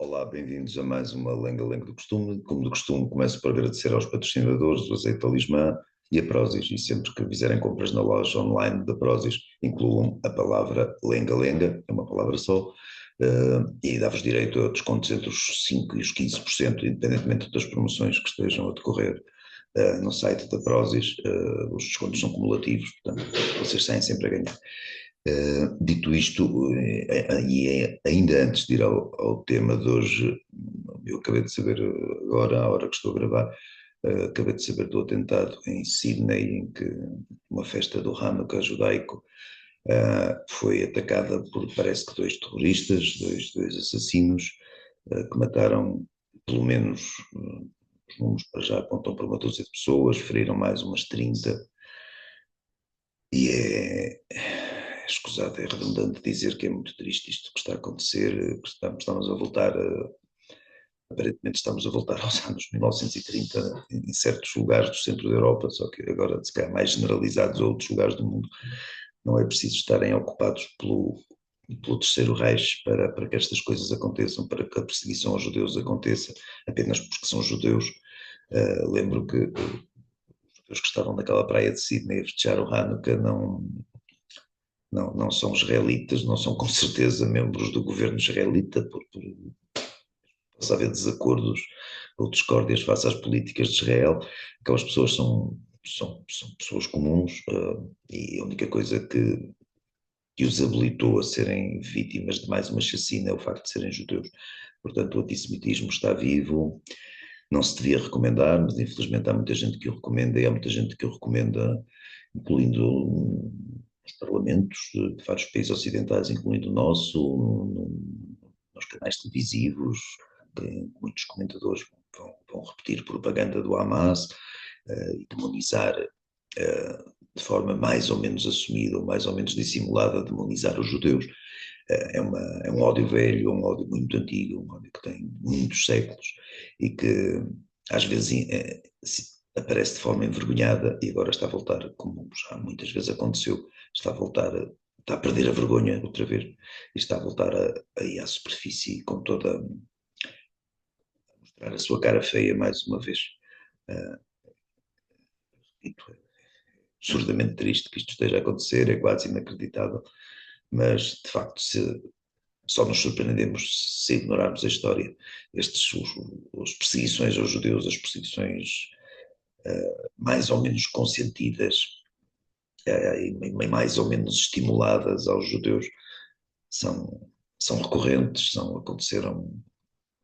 Olá, bem-vindos a mais uma Lenga-Lenga do Costume. Como de costume, começo por agradecer aos patrocinadores do Azeite Talismã e a Prozis. E sempre que fizerem compras na loja online da Prozis, incluam a palavra Lenga-Lenga, é uma palavra só, e dá-vos direito a descontos entre os 5% e os 15%, independentemente das promoções que estejam a decorrer no site da Prozis. Os descontos são cumulativos, portanto, vocês saem sempre a ganhar. Dito isto, ainda antes de ir ao tema de hoje, eu acabei de saber agora, à hora que estou a gravar, acabei de saber do atentado em Sydney, em que uma festa do Hanukkah judaico foi atacada por, parece que dois terroristas, dois assassinos, que mataram pelo menos, os números para já apontam para uma dúzia de pessoas, feriram mais umas 30, e escusado, é redundante dizer que é muito triste isto que está a acontecer, que estamos a voltar, aparentemente estamos a voltar aos anos 1930 em certos lugares do centro da Europa, só que agora se calhar mais generalizados a outros lugares do mundo. Não é preciso estarem ocupados pelo Terceiro Reich para que estas coisas aconteçam, para que a perseguição aos judeus aconteça, apenas porque são judeus. Lembro que os judeus que estavam naquela praia de Sydney a festejar o Hanukkah não são israelitas, não são com certeza membros do governo israelita, por possa haver desacordos ou discórdias face às políticas de Israel. Aquelas pessoas são pessoas comuns, e a única coisa que os habilitou a serem vítimas de mais uma chacina é o facto de serem judeus. Portanto, o antissemitismo está vivo, não se devia recomendar, mas infelizmente há muita gente que o recomenda, e há muita gente que o recomenda, incluindo os parlamentos de vários países ocidentais, incluindo o nosso, nos canais televisivos, que muitos comentadores vão repetir propaganda do Hamas e demonizar de forma mais ou menos assumida ou mais ou menos dissimulada, demonizar os judeus. É um ódio velho, é um ódio muito antigo, um ódio que tem muitos séculos e que às vezes aparece de forma envergonhada e agora está a voltar, como já muitas vezes aconteceu, está a perder a vergonha outra vez e está a voltar a ir à superfície com toda a mostrar a sua cara feia mais uma vez. Uh, é absurdamente triste que isto esteja a acontecer, é quase inacreditável, mas de facto só nos surpreendemos se ignorarmos a história. As perseguições aos judeus, as perseguições mais ou menos consentidas e mais ou menos estimuladas aos judeus são recorrentes, aconteceram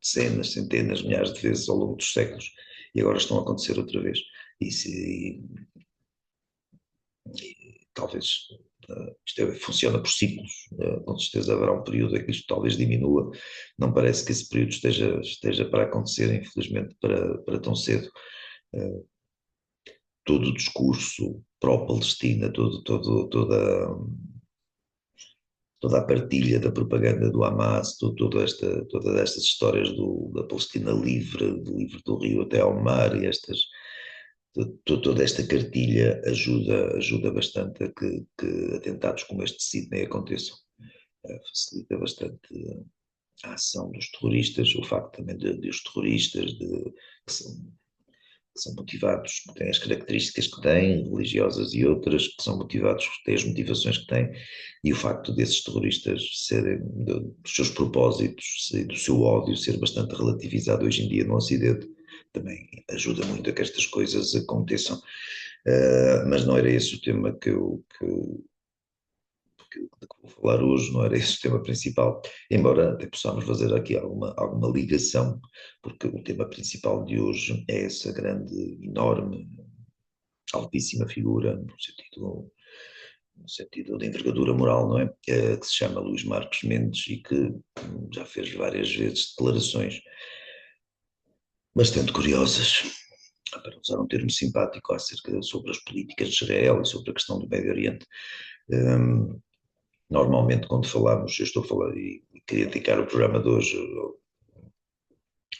dezenas, centenas, milhares de vezes ao longo dos séculos e agora estão a acontecer outra vez. E talvez isto funciona por ciclos, com certeza haverá um período em que isto talvez diminua, não parece que esse período esteja para acontecer, infelizmente, para tão cedo. Todo o discurso pró-Palestina, toda a partilha da propaganda do Hamas, todas estas histórias da Palestina livre, do rio até ao mar, e toda esta cartilha ajuda bastante a que atentados como este de Sydney aconteçam. Facilita bastante a ação dos terroristas, o facto também de os terroristas que são motivados, que têm as características que têm, religiosas e outras, que são motivados, que têm as motivações que têm, e o facto desses terroristas serem, dos seus propósitos e do seu ódio ser bastante relativizado hoje em dia no Ocidente, também ajuda muito a que estas coisas aconteçam. Mas não era esse o tema que vou falar hoje, não era esse o tema principal, embora até possamos fazer aqui alguma ligação, porque o tema principal de hoje é essa grande, enorme, altíssima figura, no sentido de envergadura moral, não é? Que se chama Luís Marques Mendes e que já fez várias vezes declarações bastante curiosas, para usar um termo simpático, sobre as políticas de Israel e sobre a questão do Médio Oriente. Normalmente, quando falamos, eu estou a falar e queria dedicar o programa de hoje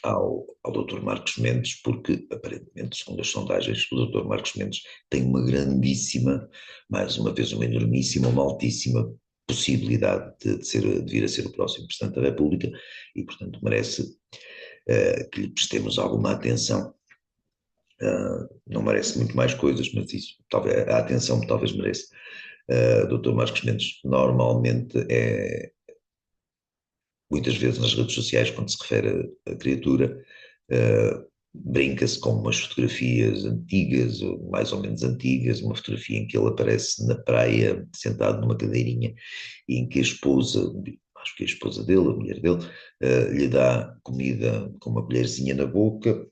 ao Dr. Marcos Mendes, porque, aparentemente, segundo as sondagens, o Dr. Marcos Mendes tem uma grandíssima, mais uma vez, uma enormíssima, uma altíssima possibilidade de vir a ser o próximo Presidente da República e, portanto, merece que lhe prestemos alguma atenção. Não merece muito mais coisas, mas isso, talvez, a atenção talvez mereça. Dr. Marcos Mendes normalmente muitas vezes nas redes sociais, quando se refere à criatura, brinca-se com umas fotografias antigas, ou mais ou menos antigas, uma fotografia em que ele aparece na praia, sentado numa cadeirinha, e em que a esposa, acho que a esposa dele, a mulher dele, lhe dá comida com uma colherzinha na boca,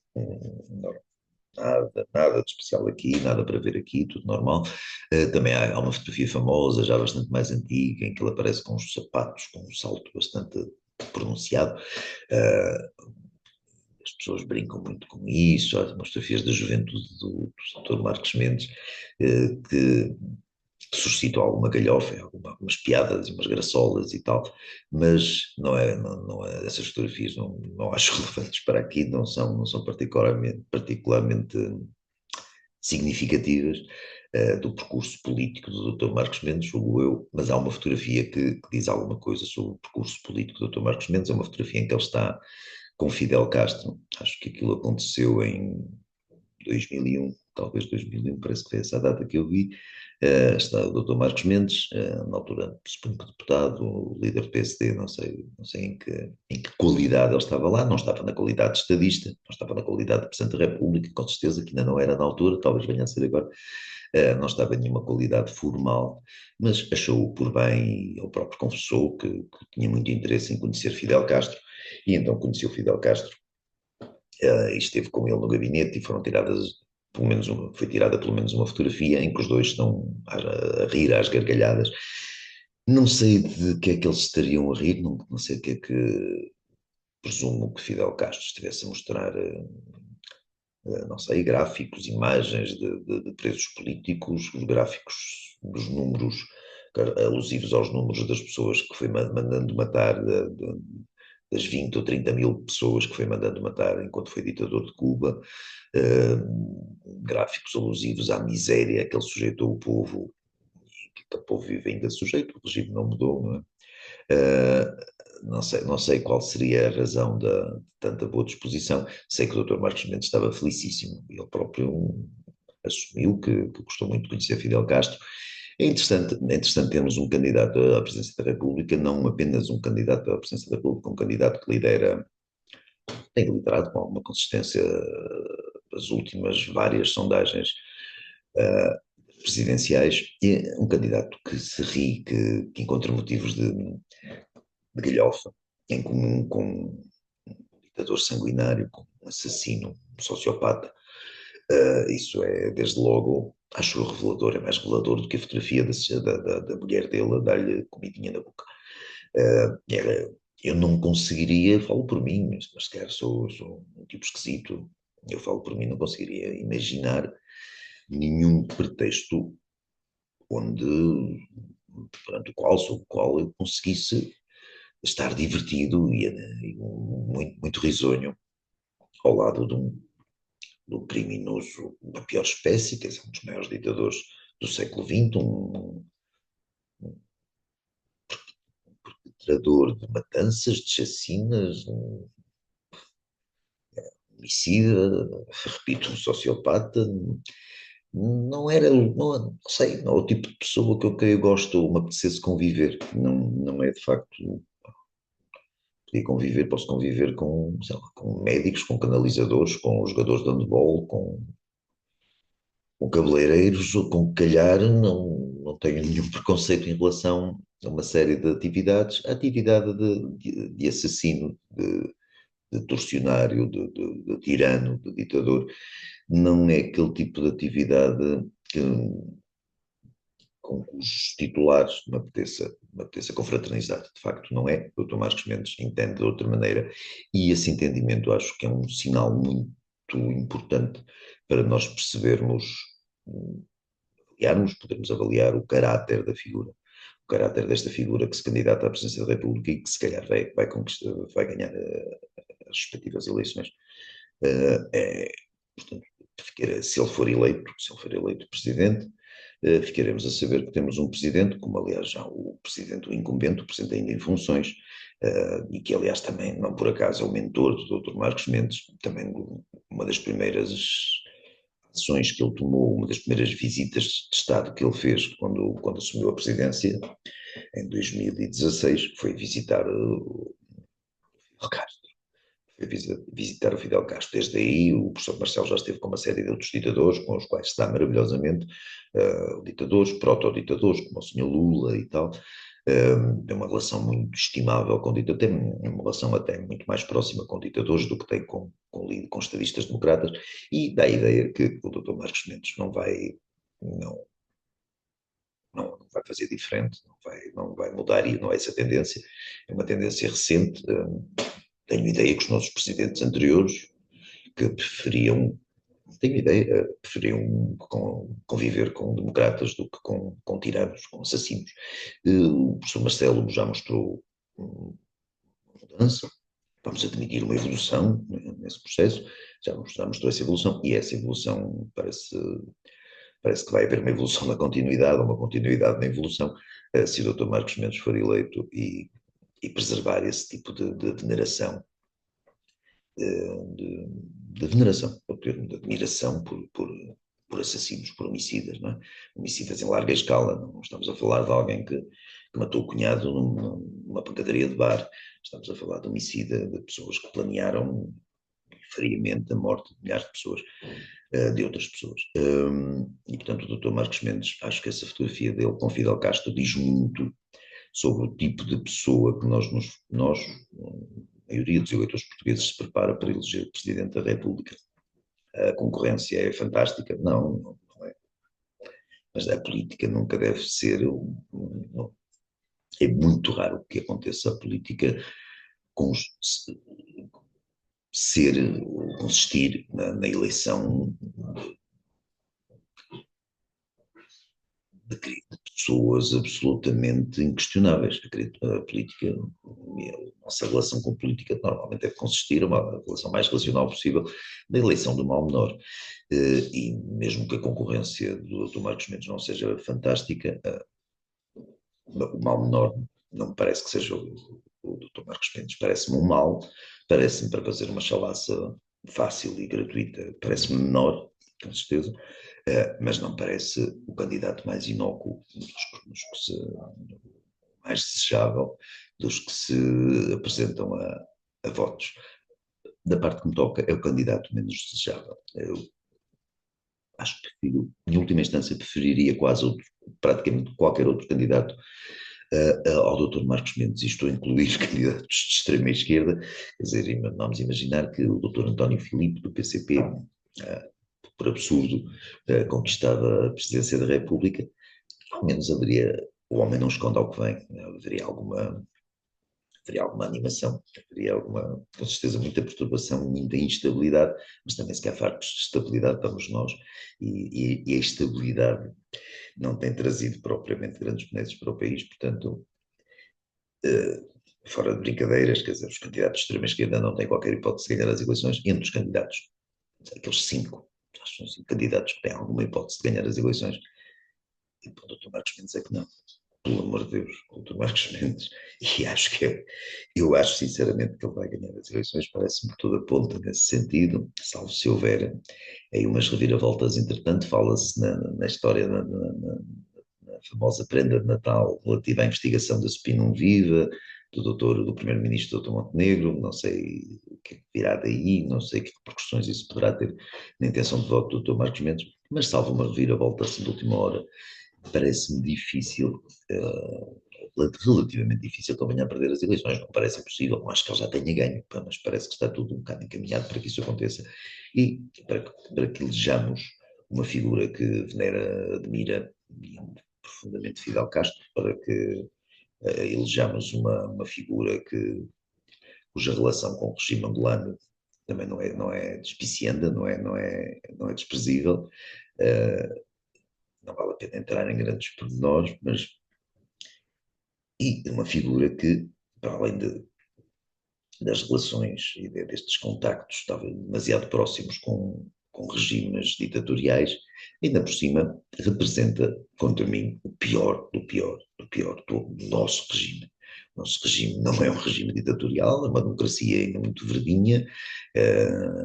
nada de especial aqui, nada para ver aqui, tudo normal. Também há uma fotografia famosa, já bastante mais antiga, em que ele aparece com os sapatos, com um salto bastante pronunciado. As pessoas brincam muito com isso. Há umas fotografias da juventude do Dr. Marcos Mendes que suscitam alguma galhofa, algumas piadas e umas graçolas e tal, mas essas fotografias não acho relevantes para aqui, não são particularmente significativas do percurso político do Dr. Marcos Mendes, julgo eu, mas há uma fotografia que diz alguma coisa sobre o percurso político do Dr. Marcos Mendes, é uma fotografia em que ele está com Fidel Castro, acho que aquilo aconteceu em 2001, talvez 2001, parece que foi essa a data que eu vi. Está o Dr. Marcos Mendes, na altura, suponho que deputado, líder do PSD, não sei em que qualidade ele estava lá, não estava na qualidade de estadista, não estava na qualidade de Presidente da República, com certeza que ainda não era na altura, talvez venha a ser agora, não estava em nenhuma qualidade formal, mas achou por bem, ele próprio confessou que tinha muito interesse em conhecer Fidel Castro, e então conheceu Fidel Castro, e esteve com ele no gabinete e foi tirada pelo menos uma fotografia em que os dois estão a rir às gargalhadas. Não sei de que é que eles estariam a rir, não sei o que é que presumo que Fidel Castro estivesse a mostrar, não sei, gráficos, imagens de presos políticos, os gráficos dos números alusivos aos números das pessoas que foi mandando matar, das 20 ou 30 mil pessoas que foi mandando matar enquanto foi ditador de Cuba, gráficos alusivos à miséria que ele sujeitou o povo, e que o povo vive ainda sujeito, o regime não mudou, não é? Não sei qual seria a razão de tanta boa disposição. Sei que o Dr. Marcos Mendes estava felicíssimo, ele próprio assumiu que gostou muito de conhecer Fidel Castro. É interessante termos um candidato à presidência da República, não apenas um candidato à presidência da República, um candidato que tem liderado com alguma consistência as últimas várias sondagens presidenciais, e um candidato que se ri, que encontra motivos de galhofa, em comum com um ditador sanguinário, com um assassino, um sociopata. Isso é, desde logo, acho revelador, é mais revelador do que a fotografia da mulher dele a dar-lhe comidinha na boca. Eu não conseguiria, falo por mim, mas sequer sou um tipo esquisito, eu falo por mim, não conseguiria imaginar nenhum pretexto sob o qual eu conseguisse estar divertido e muito, muito risonho ao lado de um criminoso da pior espécie, que é um dos maiores ditadores do século XX, um perpetrador de matanças, de chacinas, um homicida, repito, um sociopata. Não era, não sei, não é o tipo de pessoa que eu gosto ou me apetecesse conviver. Não é de facto. Posso conviver com, sei lá, com médicos, com canalizadores, com jogadores de handball, com cabeleireiros, ou com calhar, não tenho nenhum preconceito em relação a uma série de atividades. A atividade de assassino, de torcionário, de tirano, de ditador, não é aquele tipo de atividade que, com cujos titulares me apeteça confraternizar. De facto, não é. O Dr. Marcos Mendes entende de outra maneira, e esse entendimento acho que é um sinal muito importante para nós percebermos, podermos avaliar o caráter da figura, o caráter desta figura que se candidata à presidência da República e que se calhar vai ganhar as respectivas eleições. Portanto, se ele for eleito presidente, ficaremos a saber que temos um presidente, como aliás já o presidente, o incumbente, o presidente ainda em funções, e que aliás também, não por acaso, é o mentor do Dr. Marcos Mendes, também uma das primeiras ações que ele tomou, uma das primeiras visitas de Estado que ele fez quando assumiu a presidência, em 2016, foi visitar o Fidel Castro. Foi visitar o Fidel Castro. Desde aí, o professor Marcelo já esteve com uma série de outros ditadores, com os quais se dá maravilhosamente, ditadores, proto-ditadores, como o Sr. Lula e tal. Tem uma relação muito estimável com ditadores, tem uma relação até muito mais próxima com ditadores do que tem com estadistas democratas, e dá a ideia que o Dr. Marcos Mendes não, não vai fazer diferente, não vai mudar, e não é essa tendência, é uma tendência recente. Tenho ideia que os nossos presidentes anteriores que tenho ideia, preferiam conviver com democratas do que com tiranos, com assassinos. O professor Marcelo já mostrou uma mudança, vamos admitir uma evolução nesse processo, já mostrou essa evolução, e essa evolução parece que vai haver uma evolução na continuidade, uma continuidade na evolução, se o Dr. Marcos Mendes for eleito, e preservar esse tipo de veneração, de veneração, o termo de admiração por assassinos, por homicidas, não é? Homicidas em larga escala, não estamos a falar de alguém que matou o cunhado numa pancadaria de bar, estamos a falar de homicida, de pessoas que planearam friamente a morte de milhares de pessoas, de outras pessoas. E, portanto, o Dr. Marcos Mendes, acho que essa fotografia dele com Fidel Castro diz muito sobre o tipo de pessoa que nós, a maioria dos eleitores portugueses, se prepara para eleger Presidente da República. A concorrência é fantástica? Não é. Mas a política nunca deve ser. É muito raro que aconteça a política com, consistir na eleição de pessoas absolutamente inquestionáveis. A política, a nossa relação com a política normalmente deve consistir, uma relação mais racional possível, na eleição do mal menor. E mesmo que a concorrência do Dr. Marcos Mendes não seja fantástica, o mal menor não me parece que seja o Dr. Marcos Mendes, parece-me um mal, parece-me, para fazer uma chalaça fácil e gratuita, parece-me menor, com certeza, mas não parece o candidato mais inócuo, mais desejável, dos que se apresentam a votos. Da parte que me toca, é o candidato menos desejável. Eu acho que prefiro, em última instância, preferiria praticamente qualquer outro candidato ao Dr. Marcos Mendes, e estou a incluir candidatos de extrema esquerda, quer dizer, vamos imaginar que o Dr. António Filipe, do PCP, por absurdo, conquistava a presidência da República, ao menos o homem não esconde ao que vem, haveria alguma animação, haveria com certeza, muita perturbação, muita instabilidade, mas também se quer fartos de estabilidade estamos nós, e a estabilidade não tem trazido propriamente grandes benesses para o país, portanto, fora de brincadeiras, quer dizer, os candidatos de extrema-esquerda não têm qualquer hipótese de ganhar as eleições, entre os candidatos, aqueles 5, acho que são 5 candidatos que têm alguma hipótese de ganhar as eleições, e o Dr. Marcos Mendes é que não, pelo amor de Deus, o Dr. Marcos Mendes, e eu acho sinceramente que ele vai ganhar as eleições, parece-me que tudo aponta nesse sentido, salvo se houver aí umas reviravoltas. Entretanto, fala-se na história, na famosa prenda de Natal relativa à investigação da Spinum Viva, do primeiro-ministro Dr. Montenegro, não sei o que virá daí, não sei que repercussões isso poderá ter na intenção de voto do Dr. Marcos Mendes, mas salvo uma reviravolta assim de última hora, parece-me difícil, relativamente difícil, que ele venha a perder as eleições. Não parece impossível, não acho que ele já tenha ganho, mas parece que está tudo um bocado encaminhado para que isso aconteça. E para que elejamos uma figura que venera, admira, e profundamente Fidel Castro, para que elejamos uma figura cuja relação com o regime angolano também não é despicienda, não é desprezível. Não vale a pena entrar em grandes pormenores, mas uma figura que, para além das relações e destes contactos, estava demasiado próximos com com regimes ditatoriais, ainda por cima representa, contra mim, o pior do pior do pior do nosso regime. O nosso regime não é um regime ditatorial, é uma democracia ainda muito verdinha,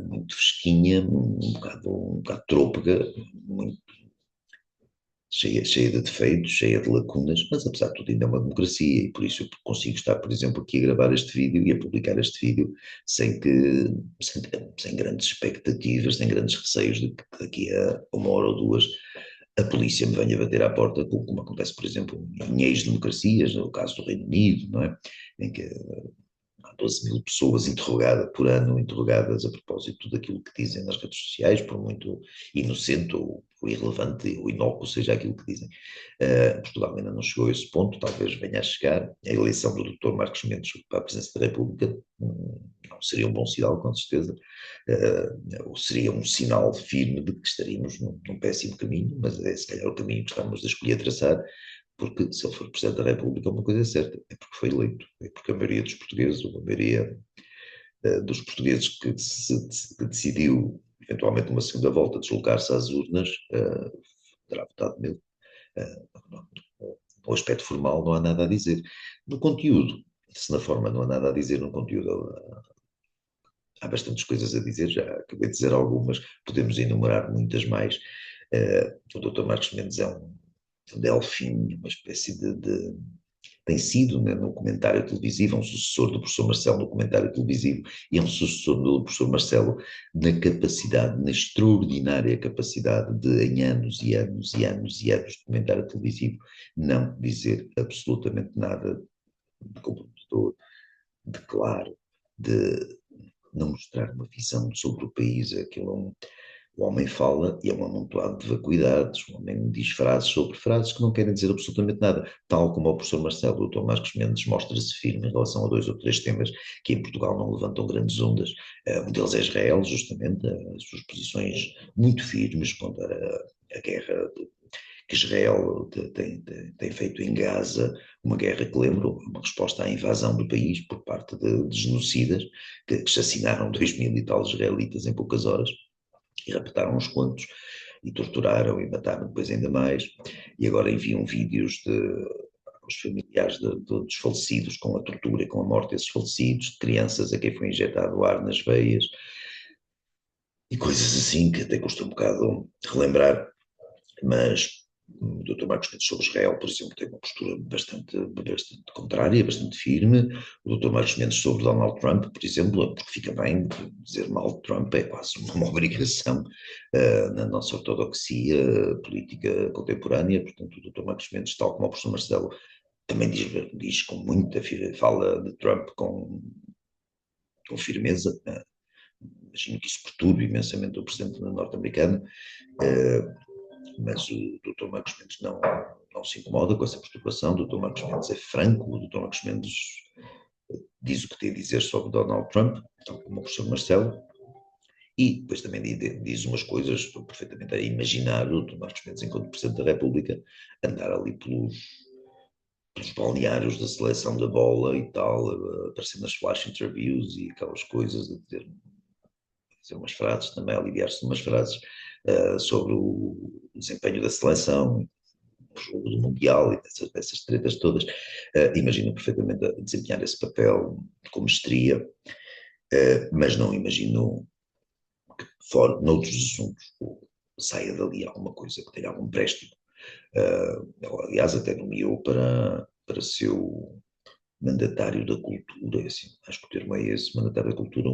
muito fresquinha, um bocado trôpega, muito cheia de defeitos, cheia de lacunas, mas apesar de tudo ainda é uma democracia e por isso eu consigo estar, por exemplo, aqui a gravar este vídeo e a publicar este vídeo sem, que, sem, sem grandes expectativas, sem grandes receios de que daqui a uma hora ou duas a polícia me venha bater à porta, como acontece, por exemplo, em ex-democracias, no caso do Reino Unido, não é? Em que há 12 mil pessoas interrogadas por ano, interrogadas a propósito de tudo aquilo que dizem nas redes sociais, por muito inocente ou irrelevante ou inócuo seja aquilo que dizem. Portugal ainda não chegou a esse ponto, talvez venha a chegar. A eleição do Dr. Marcos Mendes para a presidência da República não seria um bom sinal, com certeza, ou seria um sinal firme de que estaríamos num péssimo caminho, mas é se calhar o caminho que estamos a escolher traçar, porque se ele for Presidente da República, uma coisa é certa, é porque foi eleito, é porque a maioria dos portugueses, ou a maioria dos portugueses que decidiu, eventualmente numa segunda volta, deslocar-se às urnas, terá votado nele. No aspecto formal não há nada a dizer. No conteúdo, se na forma não há nada a dizer, no conteúdo há bastantes coisas a dizer, já acabei de dizer algumas, podemos enumerar muitas mais. O Dr. Marcos Mendes é um delfim, uma espécie tem sido, né, no comentário televisivo, um sucessor do professor Marcelo no comentário televisivo e é um sucessor do professor Marcelo na capacidade, na extraordinária capacidade de, em anos e anos e anos e anos de comentário televisivo, não dizer absolutamente nada de comprometedor, de claro, de não mostrar uma visão sobre o país. Aquilo o homem fala e é um amontoado de vacuidades, o homem diz frases sobre frases que não querem dizer absolutamente nada, tal como o professor Marcelo, o Dr. Marcos Mendes mostra-se firme em relação a 2 ou 3 temas que em Portugal não levantam grandes ondas. Um deles é Israel, justamente, as suas posições muito firmes contra a guerra que Israel tem feito em Gaza, uma guerra que lembra uma resposta à invasão do país por parte de genocidas que assassinaram 2 mil e tal israelitas em poucas horas e raptaram uns quantos e torturaram e mataram depois ainda mais e agora enviam vídeos aos familiares dos falecidos com a tortura e com a morte desses falecidos, de crianças a quem foi injetado ar nas veias e coisas assim que até custa um bocado relembrar, mas o Dr. Marcos Mendes sobre Israel, por exemplo, tem uma postura bastante contrária, bastante firme. O Dr. Marcos Mendes sobre Donald Trump, por exemplo, porque fica bem dizer mal de Trump, é quase uma obrigação na nossa ortodoxia política contemporânea. Portanto, o Dr. Marcos Mendes, tal como o professor Marcelo, também diz com muita fala de Trump com firmeza. Imagino que isso perturbe imensamente o presidente norte-americano. Mas o Dr. Marcos Mendes não se incomoda com essa perturbação. O Dr. Marcos Mendes é franco, o Dr. Marcos Mendes diz o que tem a dizer sobre Donald Trump, tal como o professor Marcelo, e depois também diz umas coisas, estou perfeitamente a imaginar o Dr. Marcos Mendes, enquanto Presidente da República, andar ali pelos balneários da seleção da bola e tal, aparecer nas flash interviews e aquelas coisas, a dizer umas frases, também aliviar-se de umas frases sobre o desempenho da seleção, o jogo do Mundial e dessas tretas todas. Imagino perfeitamente a desempenhar esse papel com mestria, mas não imagino que, fora, noutros assuntos, saia dali alguma coisa que tenha algum préstimo. Ele, aliás, até nomeou para seu mandatário da cultura, assim, acho que o termo é esse, mandatário da cultura,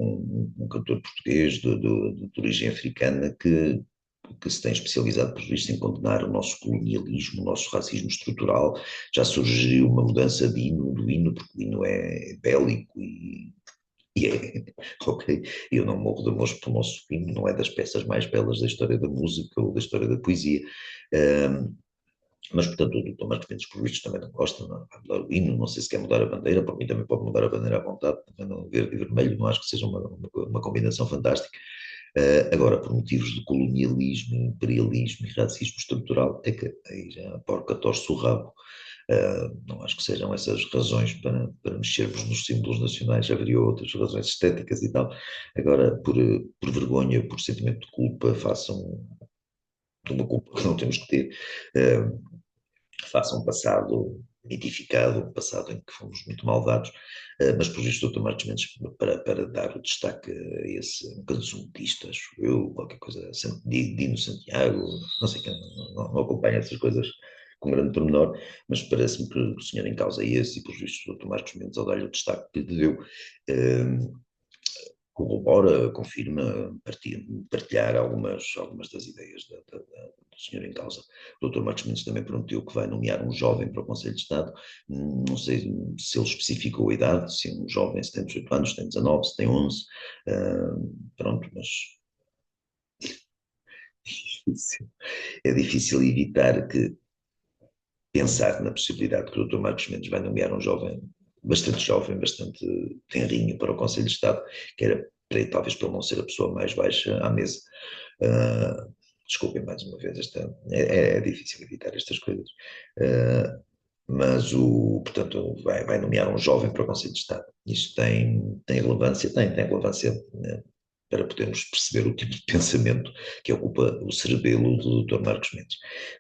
um cantor português de origem africana que se tem especializado, por visto, em condenar o nosso colonialismo, o nosso racismo estrutural. Já surgiu uma mudança do hino, porque o hino é bélico e é, ok, eu não morro de amor pelo nosso hino, não é das peças mais belas da história da música ou da história da poesia. Mas, portanto, o Dr. Marcos Mendes, por vistos, também não gosta, não vai mudar o hino, não sei se quer mudar a bandeira, para mim também pode mudar a bandeira à vontade, também não, verde e vermelho, não acho que seja uma combinação fantástica. Agora, por motivos de colonialismo, imperialismo e racismo estrutural, é que aí já a porca torce o rabo. Não acho que sejam essas razões para mexermos nos símbolos nacionais, haveria outras razões estéticas e tal. Agora, por vergonha, por sentimento de culpa, façam de uma culpa que não temos que ter, façam um passado mitificado, um passado em que fomos muito malvados, mas por isso o Dr. Marcos Mendes, para dar o destaque a esse um cancionista, acho eu, qualquer coisa, Dino Santiago, não sei quem, não acompanha essas coisas com grande pormenor, mas parece-me que o senhor em causa é esse, e por isso o Dr. Marcos Mendes, ao dar-lhe o destaque que lhe deu, corrobora, confirma, partilhar algumas das ideias do senhor em causa. O Dr. Marcos Mendes também prometeu que vai nomear um jovem para o Conselho de Estado. Não sei se ele especificou a idade, se é um jovem, se tem 18 anos, se tem 19, se tem 11. Pronto, mas é difícil evitar que pensar na possibilidade que o Dr. Marcos Mendes vai nomear um jovem, bastante tenrinho para o Conselho de Estado, que era talvez para não ser a pessoa mais baixa à mesa. Uh, Desculpem mais uma vez, é difícil evitar estas coisas. Mas, portanto, vai nomear um jovem para o Conselho de Estado. Isso tem relevância? Tem relevância, né, para podermos perceber o tipo de pensamento que ocupa o cerebelo do Dr. Marcos Mendes.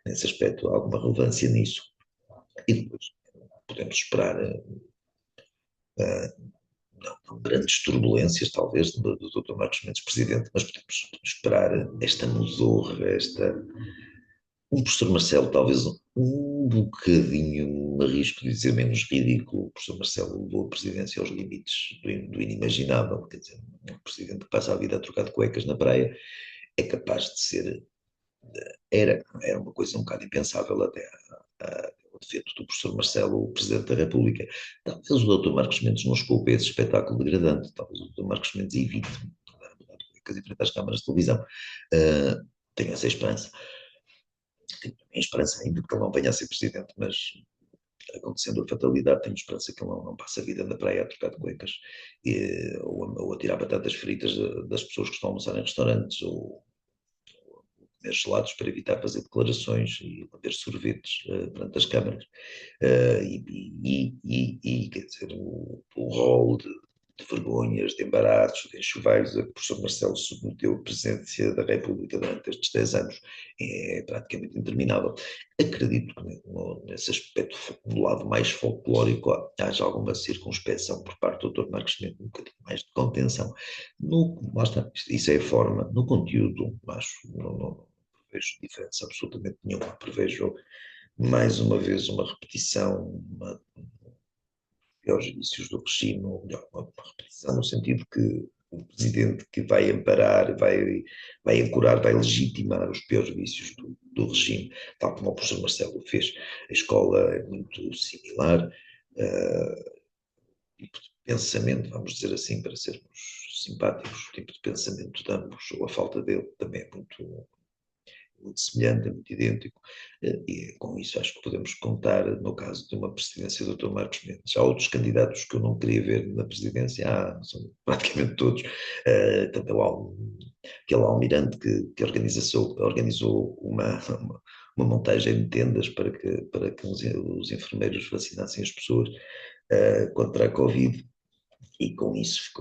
Nesse aspecto, há alguma relevância nisso. E depois podemos esperar, não grandes turbulências, talvez, do Dr. Marcos Mendes presidente, mas podemos esperar esta musorra, um professor Marcelo, talvez um bocadinho, arrisco de dizer, menos ridículo. O professor Marcelo levou a presidência aos limites do inimaginável, quer dizer, um presidente que passa a vida a trocar de cuecas na praia é capaz de ser, era uma coisa um bocado impensável até o defeito do professor Marcelo, o Presidente da República. Talvez o Dr. Marcos Mendes não esculpe esse espetáculo degradante, talvez o Dr. Marcos Mendes evite mudar de cuecas em frente às câmaras de televisão. Tenho essa esperança. Tenho também esperança ainda que ele não venha a ser Presidente, mas acontecendo a fatalidade, tenho esperança que ele não passe a vida na praia a trocar de cuecas, ou a tirar batatas fritas das pessoas que estão a almoçar em restaurantes, ou comer gelados para evitar fazer declarações e beber sorvetes perante as câmaras. Quer dizer, o rol de vergonhas, de embaraços, de enxovais a que o professor Marcelo submeteu a presidência da República durante estes 10 anos é praticamente interminável. Acredito que nesse aspecto, no lado mais folclórico, haja alguma circunspeção por parte do Dr. Marcos Mendes, um bocadinho mais de contenção. Lá está, isso é a forma. No conteúdo, acho, não vejo diferença absolutamente nenhuma. Prevejo mais uma vez uma repetição, aos inícios do regime, ou melhor, uma repetição no sentido que o presidente que vai amparar, vai ancorar, vai legitimar os piores vícios do regime, tal como o professor Marcelo fez. A escola é muito similar, o tipo de pensamento, vamos dizer assim, para sermos simpáticos, o tipo de pensamento de ambos, ou a falta dele, também é muito semelhante, é muito idêntico, e com isso acho que podemos contar no caso de uma presidência do Dr. Marcos Mendes. Há outros candidatos que eu não queria ver na presidência, são praticamente todos, também aquele almirante que organizou uma montagem de tendas para que os enfermeiros vacinassem as pessoas contra a Covid, e com isso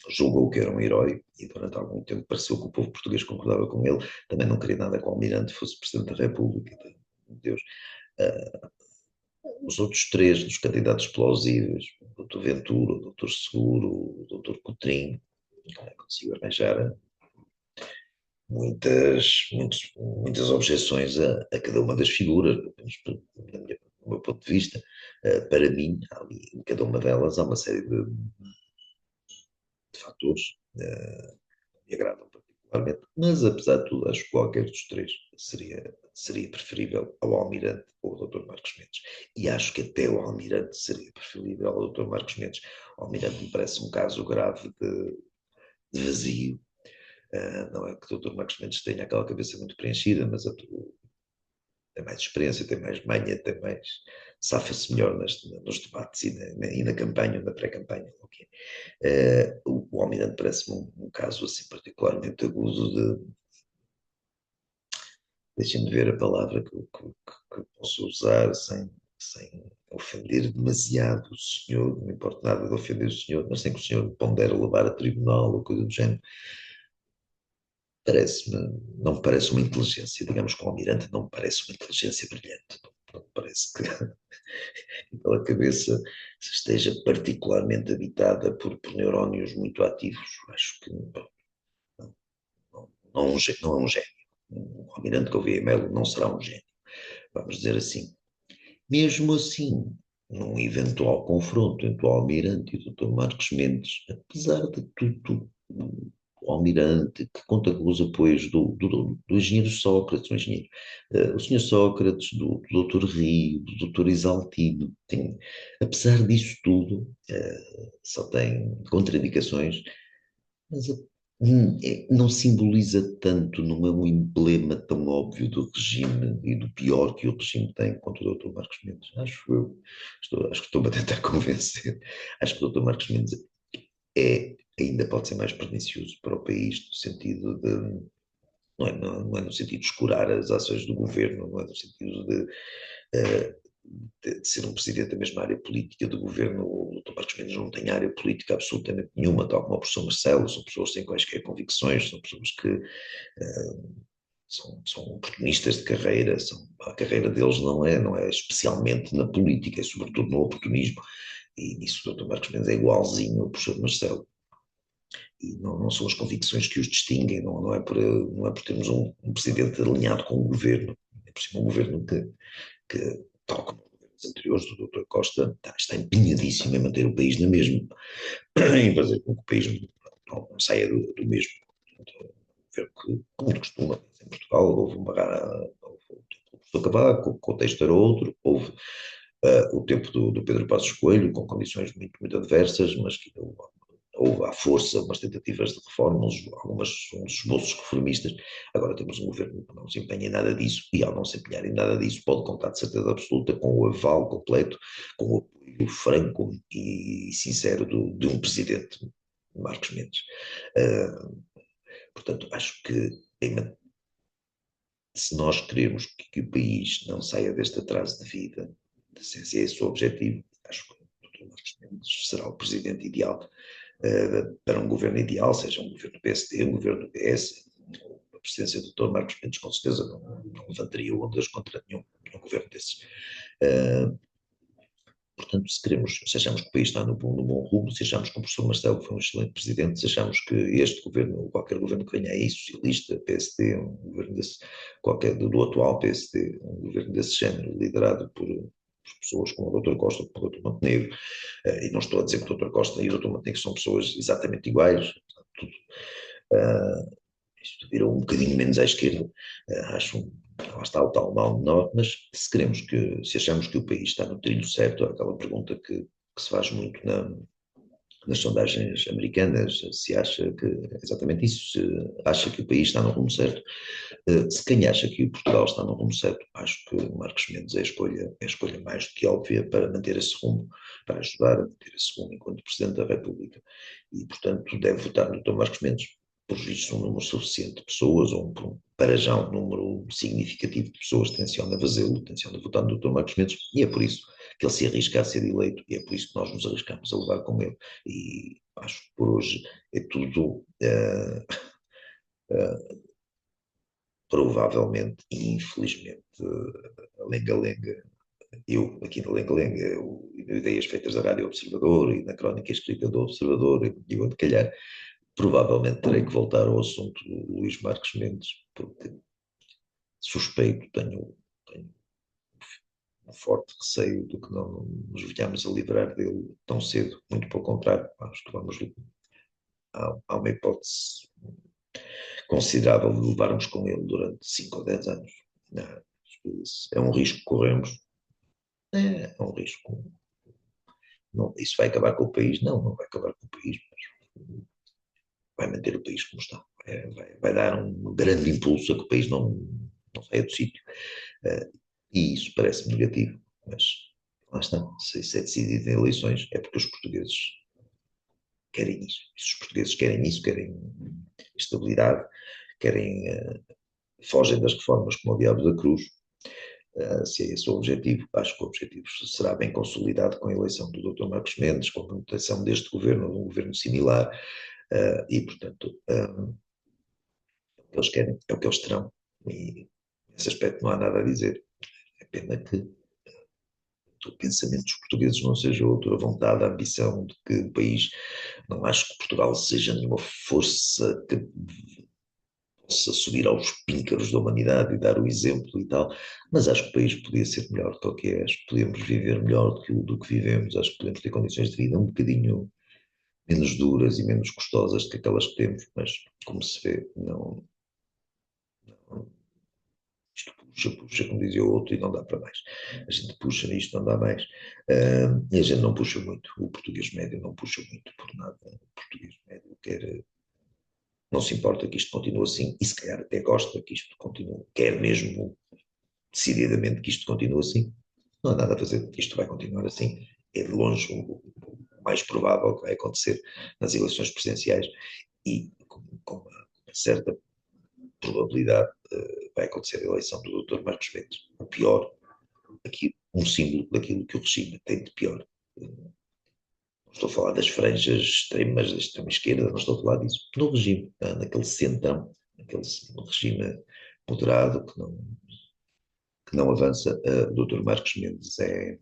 julgou que era um herói, e durante algum tempo pareceu que o povo português concordava com ele. Também não queria nada que o Almirante fosse Presidente da República. Meu Deus. Uh, os outros três dos candidatos plausíveis, o Dr. Ventura, o Dr. Seguro, o Dr. Coutrinho, consigo arranjar muitas objeções a cada uma das figuras, do meu ponto de vista. Para mim, ali, em cada uma delas há uma série de fatores que me agradam particularmente, mas apesar de tudo, acho que qualquer dos três seria preferível ao Almirante ou ao Dr. Marcos Mendes. E acho que até o Almirante seria preferível ao Dr. Marcos Mendes. O Almirante me parece um caso grave de vazio. Não é que o Dr. Marcos Mendes tenha aquela cabeça muito preenchida, mas tem mais experiência, tem mais manha, tem mais. Safa-se melhor nos debates e na campanha, na pré-campanha. Okay. O Almirante parece-me um caso assim particularmente agudo de. Deixem-me ver a palavra que posso usar sem ofender demasiado o senhor, não importa nada de ofender o senhor, mas sem que o senhor pondere levar a tribunal ou coisa do género, não me parece uma inteligência, digamos que o Almirante não me parece uma inteligência brilhante, não me parece que pela cabeça esteja particularmente habitada por neurónios muito ativos. Acho que não é um gênio. O Almirante Gouveia Melo não será um gênio, vamos dizer assim. Mesmo assim, num eventual confronto entre o Almirante e o Dr. Marcos Mendes, apesar de tudo, o Almirante, que conta com os apoios do engenheiro Sócrates, o senhor Sócrates, do Dr. Rio, do Dr. Isaltino, apesar disso tudo, só tem contraindicações, mas não simboliza tanto, não é um emblema tão óbvio do regime e do pior que o regime tem contra o Dr. Marcos Mendes. Acho que estou-me a tentar convencer. Acho que o Dr. Marcos Mendes ainda pode ser mais pernicioso para o país, no sentido de. Não é no sentido de escurar as ações do governo, não é no sentido uh, de ser um presidente da mesma área política do governo. O Dr. Marcos Mendes não tem área política absolutamente nenhuma, tal como o professor Marcelo, são pessoas sem quaisquer convicções, são pessoas que são oportunistas de carreira, a carreira deles não é especialmente na política, é sobretudo no oportunismo, e nisso o Dr. Marcos Mendes é igualzinho ao professor Marcelo. E não são as convicções que os distinguem, não é por termos um presidente alinhado com o governo, é por cima um governo que tal como os anteriores do Dr. Costa, está empenhadíssimo em manter o país na mesma, em fazer com que o país não saia do mesmo. Portanto, que, como de costuma, em Portugal houve uma o tempo do Cavaco, o contexto era outro, houve o tempo do Pedro Passos Coelho, com condições muito, muito adversas, mas que houve à força umas tentativas de reformas, uns esboços reformistas. Agora temos um governo que não se empenha em nada disso, e ao não se empenhar em nada disso, pode contar de certeza absoluta com o aval completo, com o apoio franco e sincero de um presidente, Marcos Mendes. Portanto, acho que se nós queremos que o país não saia deste atraso de vida, se esse é esse o objetivo, acho que o Dr. Marcos Mendes será o presidente ideal para um governo ideal, seja um governo do PSD, um governo do PS. A presidência do Dr. Marcos Mendes, com certeza, não levantaria ondas contra nenhum governo desses. Uh, Portanto, se achamos que o país está no bom rumo, se achamos que o professor Marcelo foi um excelente presidente, se achamos que este governo, qualquer governo que venha aí, socialista, PSD, um governo qualquer do atual PSD, um governo desse género, liderado por pessoas como o Dr. Costa, como o Dr. Montenegro, e não estou a dizer que o Dr. Costa e o Dr. Montenegro são pessoas exatamente iguais, tudo, isto virou um bocadinho menos à esquerda, acho lá está o tal mal menor, mas se achamos que o país está no trilho certo, aquela pergunta que se faz muito nas sondagens americanas, se acha que é exatamente isso, se acha que o país está no rumo certo, se quem acha que o Portugal está no rumo certo, acho que o Marcos Mendes é a escolha mais do que óbvia para manter esse rumo, para ajudar a manter esse rumo enquanto Presidente da República. E, portanto, deve votar no Dr. Marcos Mendes, por visto um número suficiente de pessoas, ou para já um número significativo de pessoas tenciona fazê-lo, tenciona votar no Dr. Marcos Mendes, e é por isso que ele se arrisca a ser eleito, e é por isso que nós nos arriscamos a levar com ele. E acho que por hoje é tudo provavelmente e infelizmente a lenga-lenga. Eu, aqui na Lenga-Lenga, ideias feitas da Rádio Observador e na crónica escrita do Observador, e onde calhar, provavelmente terei que voltar ao assunto do Luís Marques Mendes, porque suspeito, tenho um forte receio de que não nos venhamos a livrar dele tão cedo, muito pelo contrário, acho que há uma hipótese considerável de levarmos com ele durante 5 ou 10 anos. É um risco que corremos, é um risco. Não, isso vai acabar com o país? Não vai acabar com o país, mas vai manter o país como está. Vai dar um grande impulso a que o país não saia do sítio. E isso parece-me negativo, mas lá está. Se isso é decidido em eleições, é porque os portugueses querem isso. Se os portugueses querem isso, querem estabilidade, querem fogem das reformas como o diabo da cruz, Se é esse o objetivo, acho que o objetivo será bem consolidado com a eleição do Dr. Marcos Mendes, com a manutenção deste governo, de um governo similar, e, portanto, o que eles querem é o que eles terão. E nesse aspecto não há nada a dizer. É pena que o pensamento dos portugueses não seja outro, a vontade, a ambição de que o país, não acho que Portugal seja nenhuma força que possa subir aos píncaros da humanidade e dar o exemplo e tal, mas acho que o país podia ser melhor do que é, acho que podíamos viver melhor do que vivemos, acho que podemos ter condições de vida um bocadinho menos duras e menos custosas do que aquelas que temos, mas como se vê, não isto puxa, puxa, como dizia o outro, e não dá para mais. A gente puxa nisto, não dá mais. E a gente não puxa muito. O português médio não puxa muito por nada. O português médio quer, não se importa que isto continue assim, e se calhar até gosta que isto continue, quer mesmo decididamente que isto continue assim. Não há nada a fazer, isto vai continuar assim. É de longe o mais provável que vai acontecer nas eleições presidenciais e com uma certa probabilidade vai acontecer a eleição do Dr. Marcos Mendes. O pior, aqui, um símbolo daquilo que o regime tem de pior. Não estou a falar das franjas extremas, da extrema esquerda, não estou a falar disso. No regime, naquele centrão, naquele regime moderado que não avança, o Dr. Marcos Mendes é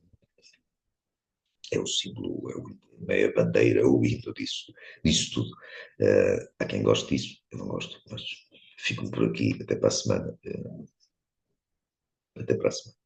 o símbolo, é a bandeira, o hino disso tudo. Há quem goste disso, eu não gosto, mas fico por aqui, até para a semana. Até para a semana.